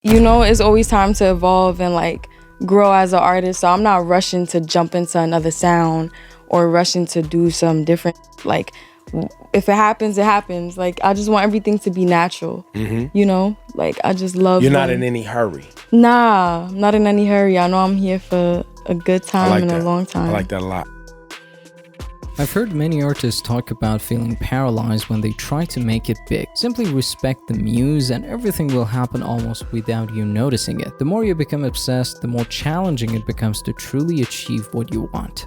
You know, it's always time to evolve and like grow as an artist. So I'm not rushing to jump into another sound or rushing to do some different, like, if it happens, it happens. Like, I just want everything to be natural, you know? Like, I just love You're not in any hurry. Nah, I'm not in any hurry. I know I'm here for a good time and a long time. I like that a lot. I've heard many artists talk about feeling paralyzed when they try to make it big. Simply respect the muse and everything will happen almost without you noticing it. The more you become obsessed, the more challenging it becomes to truly achieve what you want.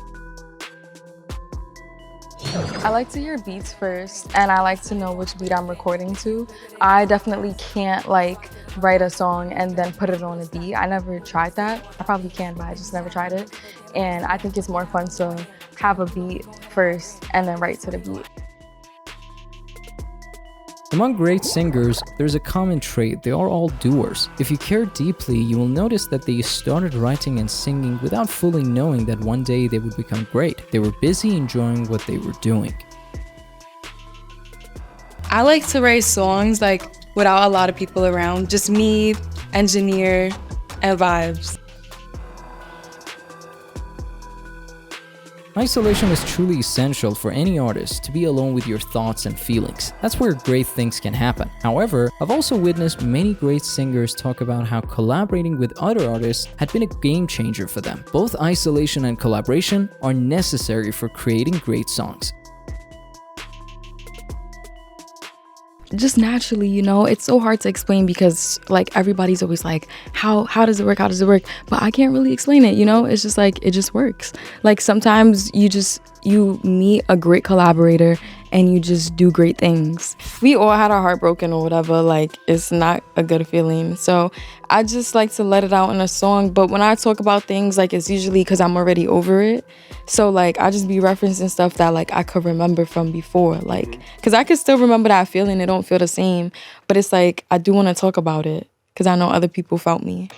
I like to hear beats first, and I like to know which beat I'm recording to. I definitely can't like write a song and then put it on a beat. I never tried that. I probably can, but I just never tried it. And I think it's more fun to have a beat first and then write to the beat. Among great singers, there's a common trait: they are all doers. If you care deeply, you will notice that they started writing and singing without fully knowing that one day they would become great. They were busy enjoying what they were doing. I like to write songs like without a lot of people around, just me, engineer, and vibes. Isolation is truly essential for any artist, to be alone with your thoughts and feelings. That's where great things can happen. However, I've also witnessed many great singers talk about how collaborating with other artists had been a game changer for them. Both isolation and collaboration are necessary for creating great songs. Just naturally, you know, it's so hard to explain because like everybody's always like, how does it work? How does it work? But I can't really explain it, you know? It's just like, it just works. Like sometimes you meet a great collaborator and you just do great things. We all had our heart broken or whatever, like it's not a good feeling. So I just like to let it out in a song. But when I talk about things, like it's usually because I'm already over it. So like I just be referencing stuff that like I could remember from before, like because I could still remember that feeling. It don't feel the same, but it's like I do want to talk about it because I know other people felt me.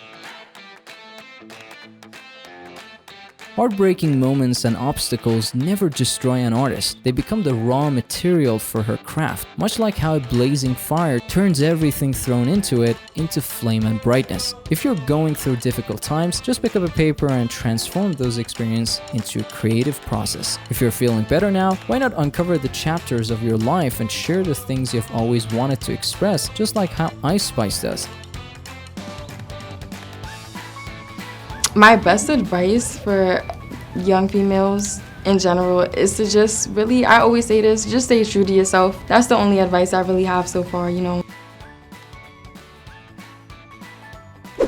Heartbreaking moments and obstacles never destroy an artist. They become the raw material for her craft, much like how a blazing fire turns everything thrown into it into flame and brightness. If you're going through difficult times, just pick up a paper and transform those experiences into a creative process. If you're feeling better now, why not uncover the chapters of your life and share the things you've always wanted to express, just like how Ice Spice does. My best advice for young females in general is to just really, I always say this, just stay true to yourself. That's the only advice I really have so far, you know.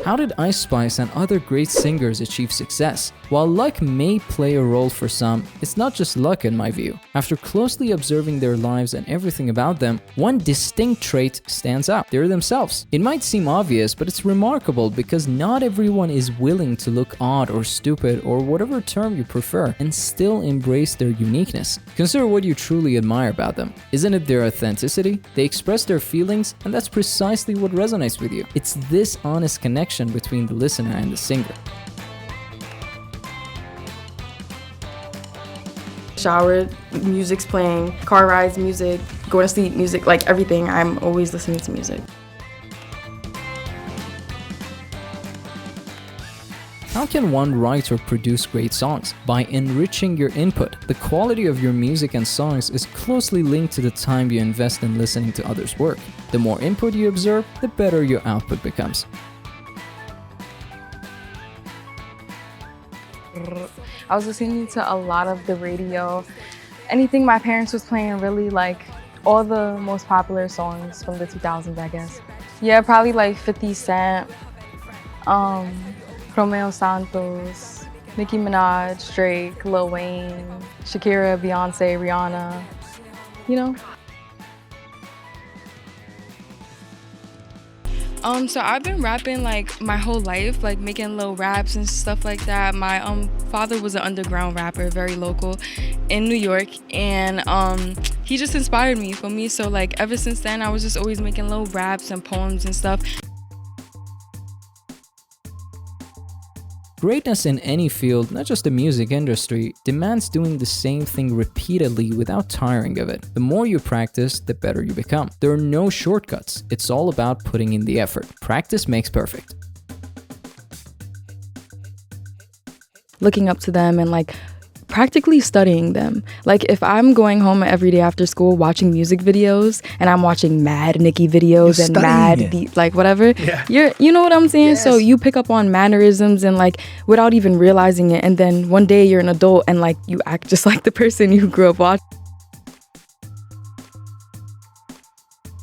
How did Ice Spice and other great singers achieve success? While luck may play a role for some, it's not just luck in my view. After closely observing their lives and everything about them, one distinct trait stands out: they're themselves. It might seem obvious, but it's remarkable because not everyone is willing to look odd or stupid or whatever term you prefer and still embrace their uniqueness. Consider what you truly admire about them. Isn't it their authenticity? They express their feelings, and that's precisely what resonates with you. It's this honest connection between the listener and the singer. Shower, music's playing, car rides, music, go to sleep, music, like everything. I'm always listening to music. How can one write or produce great songs? By enriching your input. The quality of your music and songs is closely linked to the time you invest in listening to others' work. The more input you observe, the better your output becomes. I was listening to a lot of the radio. Anything my parents was playing, really, like all the most popular songs from the 2000s, I guess. Yeah, probably like 50 Cent, Romeo Santos, Nicki Minaj, Drake, Lil Wayne, Shakira, Beyonce, Rihanna, you know? So I've been rapping like my whole life, like making little raps and stuff like that. My father was an underground rapper, very local in New York, and he just inspired me for me. So like ever since then, I was just always making little raps and poems and stuff. Greatness in any field, not just the music industry, demands doing the same thing repeatedly without tiring of it. The more you practice, the better you become. There are no shortcuts. It's all about putting in the effort. Practice makes perfect. Looking up to them and like practically studying them. Like if I'm going home every day after school watching music videos and I'm watching mad Nicki videos and mad like whatever, you know what I'm saying? Yes. So you pick up on mannerisms and like without even realizing it, and then one day you're an adult and like you act just like the person you grew up watching.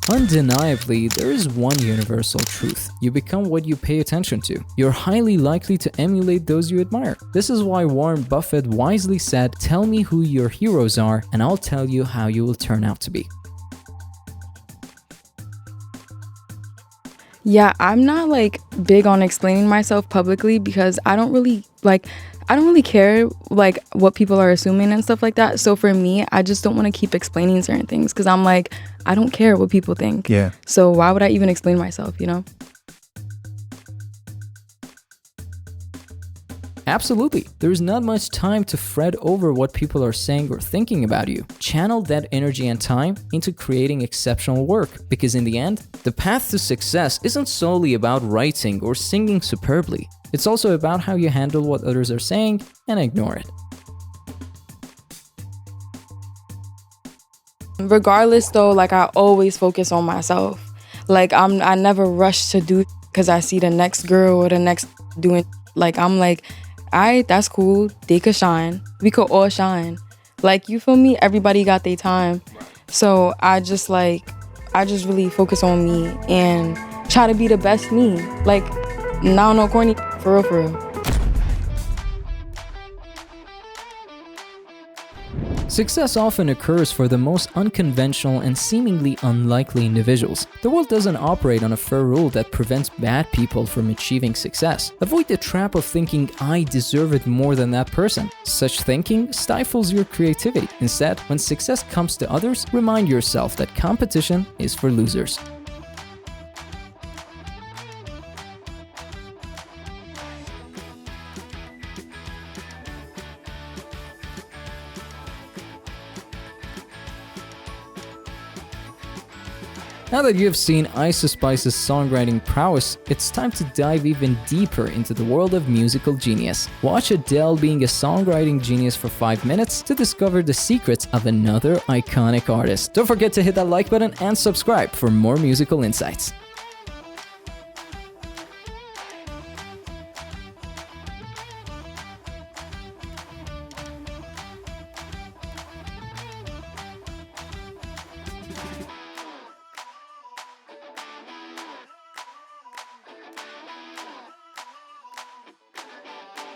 Undeniably, there is one universal truth. You become what you pay attention to. You're highly likely to emulate those you admire. This is why Warren Buffett wisely said, "Tell me who your heroes are, and I'll tell you how you will turn out to be." Yeah, I'm not like big on explaining myself publicly because I don't really care like what people are assuming and stuff like that. So for me, I just don't want to keep explaining certain things because I'm like, I don't care what people think. Yeah. So why would I even explain myself, you know? Absolutely. There's not much time to fret over what people are saying or thinking about you. Channel that energy and time into creating exceptional work, because in the end, the path to success isn't solely about writing or singing superbly. It's also about how you handle what others are saying and ignore it. Regardless though, like I always focus on myself. Like I never rush to do because I see the next girl or the next doing, like I'm like, alright, that's cool. They could shine. We could all shine. Like, you feel me? Everybody got their time. So I just really focus on me and try to be the best me. Like, now no corny, for real. Success often occurs for the most unconventional and seemingly unlikely individuals. The world doesn't operate on a fair rule that prevents bad people from achieving success. Avoid the trap of thinking, "I deserve it more than that person." Such thinking stifles your creativity. Instead, when success comes to others, remind yourself that competition is for losers. Now that you have seen Ice Spice's songwriting prowess, it's time to dive even deeper into the world of musical genius. Watch Adele being a songwriting genius for 5 minutes to discover the secrets of another iconic artist. Don't forget to hit that like button and subscribe for more musical insights.